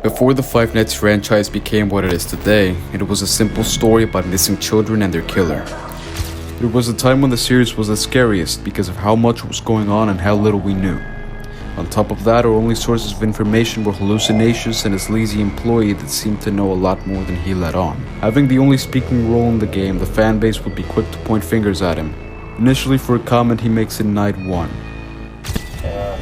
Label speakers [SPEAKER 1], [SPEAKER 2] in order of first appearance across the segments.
[SPEAKER 1] Before the Five Nights franchise became what it is today, it was a simple story about missing children and their killer. It was a time when the series was the scariest because of how much was going on and how little we knew. On top of that, our only sources of information were hallucinations and a sleazy employee that seemed to know a lot more than he let on. Having the only speaking role in the game, the fanbase would be quick to point fingers at him. Initially for a comment he makes in Night 1.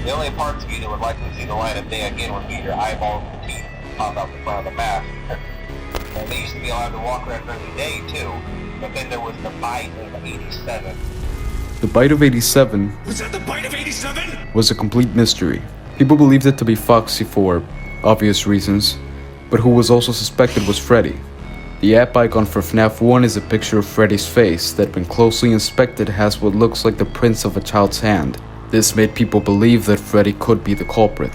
[SPEAKER 2] The only parts of you that would likely see the light of day again would be your eyeballs and teeth pop out the front of the mask. And they used to be allowed to walk around during the day too, but then there was the bite of 87.
[SPEAKER 1] The bite of 87
[SPEAKER 3] Was that the bite of 87?
[SPEAKER 1] was a complete mystery. People believed it to be Foxy for obvious reasons, but who was also suspected was Freddy. The app icon for Fnaf 1 is a picture of Freddy's face that when closely inspected has what looks like the prints of a child's hand. This made people believe that Freddy could be the culprit.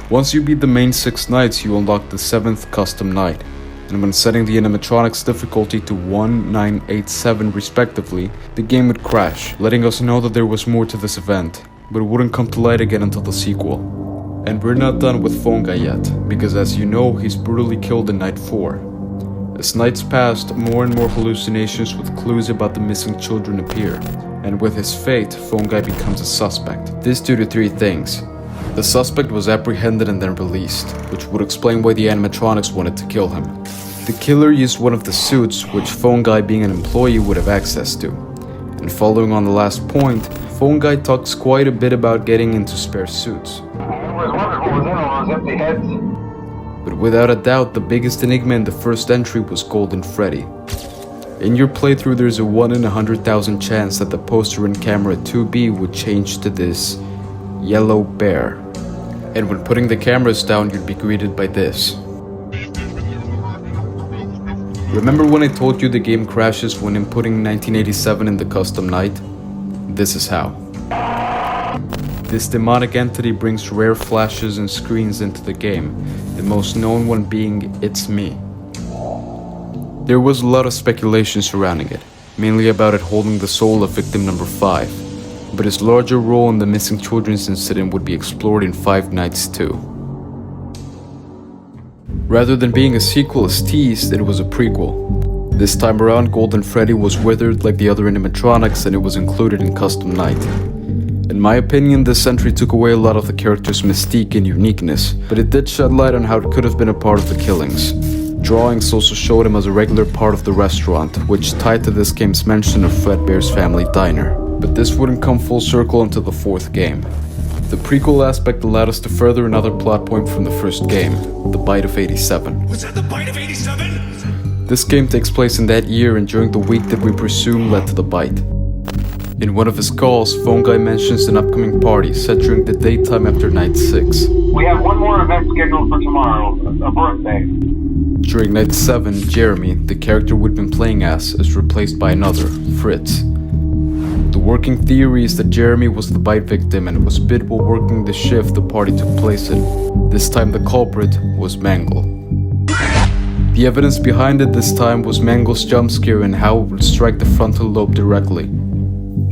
[SPEAKER 1] Once you beat the main 6 nights, you unlock the 7th custom night, and when setting the animatronics difficulty to 1, 9, 8, 7 respectively, the game would crash, letting us know that there was more to this event, but it wouldn't come to light again until the sequel. And we're not done with Phone Guy yet, because as you know, he's brutally killed in Night 4. As nights passed, more and more hallucinations with clues about the missing children appear, and with his fate, Phone Guy becomes a suspect. This due to 3 things. The suspect was apprehended and then released, which would explain why the animatronics wanted to kill him. The killer used one of the suits, which Phone Guy being an employee would have access to. And following on the last point, Phone Guy talks quite a bit about getting into spare suits.
[SPEAKER 2] I was wondering what was in all those empty heads.
[SPEAKER 1] But without a doubt, the biggest enigma in the first entry was Golden Freddy. In your playthrough, there's a 1 in 100,000 chance that the poster in camera 2B would change to this yellow bear. And when putting the cameras down, you'd be greeted by this. Remember when I told you the game crashes when inputting 1987 in the custom night? This is how. This demonic entity brings rare flashes and screens into the game, the most known one being It's Me. There was a lot of speculation surrounding it, mainly about it holding the soul of victim number 5, but its larger role in the missing children's incident would be explored in Five Nights 2. Rather than being a sequel as teased, it was a prequel. This time around, Golden Freddy was withered like the other animatronics and it was included in Custom Night. In my opinion, this entry took away a lot of the character's mystique and uniqueness, but it did shed light on how it could have been a part of the killings. Drawings also showed him as a regular part of the restaurant, which tied to this game's mention of Fredbear's family diner. But this wouldn't come full circle until the 4th game. The prequel aspect allowed us to further another plot point from the first game, the bite of 87.
[SPEAKER 3] Was that the bite of 87?
[SPEAKER 1] This game takes place in that year and during the week that we presume led to the bite. In one of his calls, Phone Guy mentions an upcoming party set during the daytime after Night 6.
[SPEAKER 2] We have one more event scheduled for tomorrow, a birthday.
[SPEAKER 1] During Night 7, Jeremy, the character we'd been playing as, is replaced by another, Fritz. The working theory is that Jeremy was the bite victim and was bit while working the shift the party took place in. This time the culprit was Mangle. The evidence behind it this time was Mangle's jump scare and how it would strike the frontal lobe directly.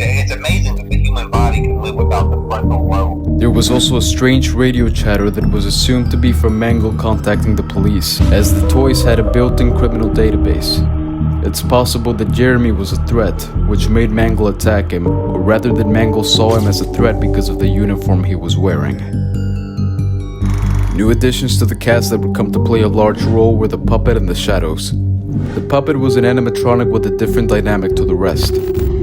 [SPEAKER 2] It's amazing that the human body can live without the frontal lobe.
[SPEAKER 1] There was also a strange radio chatter that was assumed to be from Mangle contacting the police, as the toys had a built-in criminal database. It's possible that Jeremy was a threat, which made Mangle attack him, or rather that Mangle saw him as a threat because of the uniform he was wearing. New additions to the cast that would come to play a large role were the puppet and the shadows. The puppet was an animatronic with a different dynamic to the rest.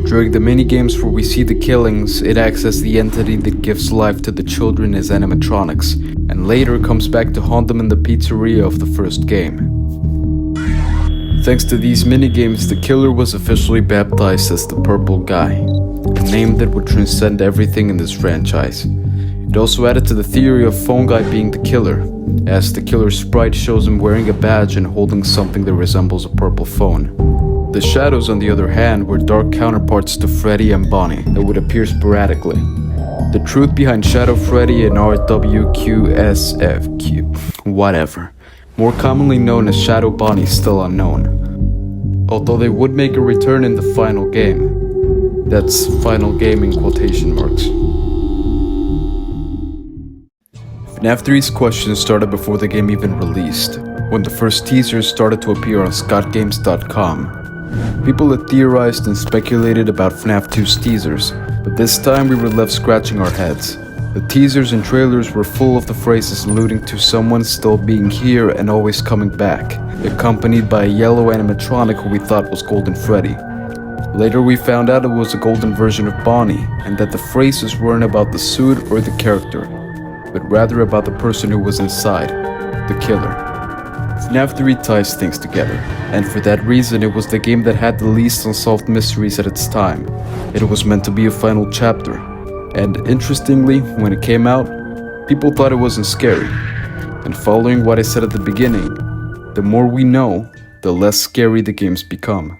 [SPEAKER 1] During the mini-games where we see the killings, it acts as the entity that gives life to the children as animatronics, and later comes back to haunt them in the pizzeria of the first game. Thanks to these mini-games, the killer was officially baptized as the Purple Guy, a name that would transcend everything in this franchise. It also added to the theory of Phone Guy being the killer, as the killer's sprite shows him wearing a badge and holding something that resembles a purple phone. The shadows, on the other hand, were dark counterparts to Freddy and Bonnie that would appear sporadically. The truth behind Shadow Freddy and RWQSFQ, whatever, more commonly known as Shadow Bonnie, is still unknown. Although they would make a return in the final game. That's final game in quotation marks. FNAF 3's questions started before the game even released, when the first teasers started to appear on scottgames.com. People had theorized and speculated about FNAF 2's teasers, but this time we were left scratching our heads. The teasers and trailers were full of the phrases alluding to someone still being here and always coming back, accompanied by a yellow animatronic who we thought was Golden Freddy. Later we found out it was a golden version of Bonnie, and that the phrases weren't about the suit or the character, but rather about the person who was inside, the killer. FNAF 3 ties things together, and for that reason it was the game that had the least unsolved mysteries at its time. It was meant to be a final chapter, and interestingly, when it came out, people thought it wasn't scary. And following what I said at the beginning, the more we know, the less scary the games become.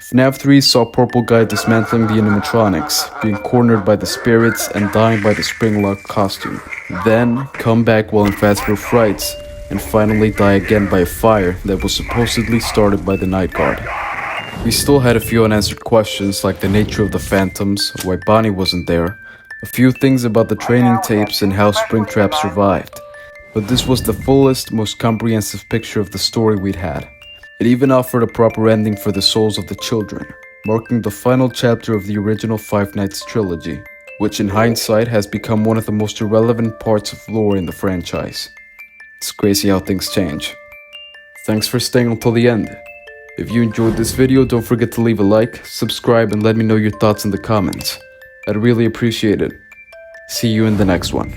[SPEAKER 1] FNAF 3 saw Purple Guy dismantling the animatronics, being cornered by the spirits and dying by the spring-locked costume. Then, come back while in Fazbear Frights, and finally die again by a fire that was supposedly started by the Night Guard. We still had a few unanswered questions like the nature of the phantoms, why Bonnie wasn't there, a few things about the training tapes and how Springtrap survived. But this was the fullest, most comprehensive picture of the story we'd had. It even offered a proper ending for the souls of the children, marking the final chapter of the original Five Nights trilogy, which in hindsight has become one of the most irrelevant parts of lore in the franchise. It's crazy how things change. Thanks for staying until the end. If you enjoyed this video, don't forget to leave a like, subscribe, and let me know your thoughts in the comments. I'd really appreciate it. See you in the next one.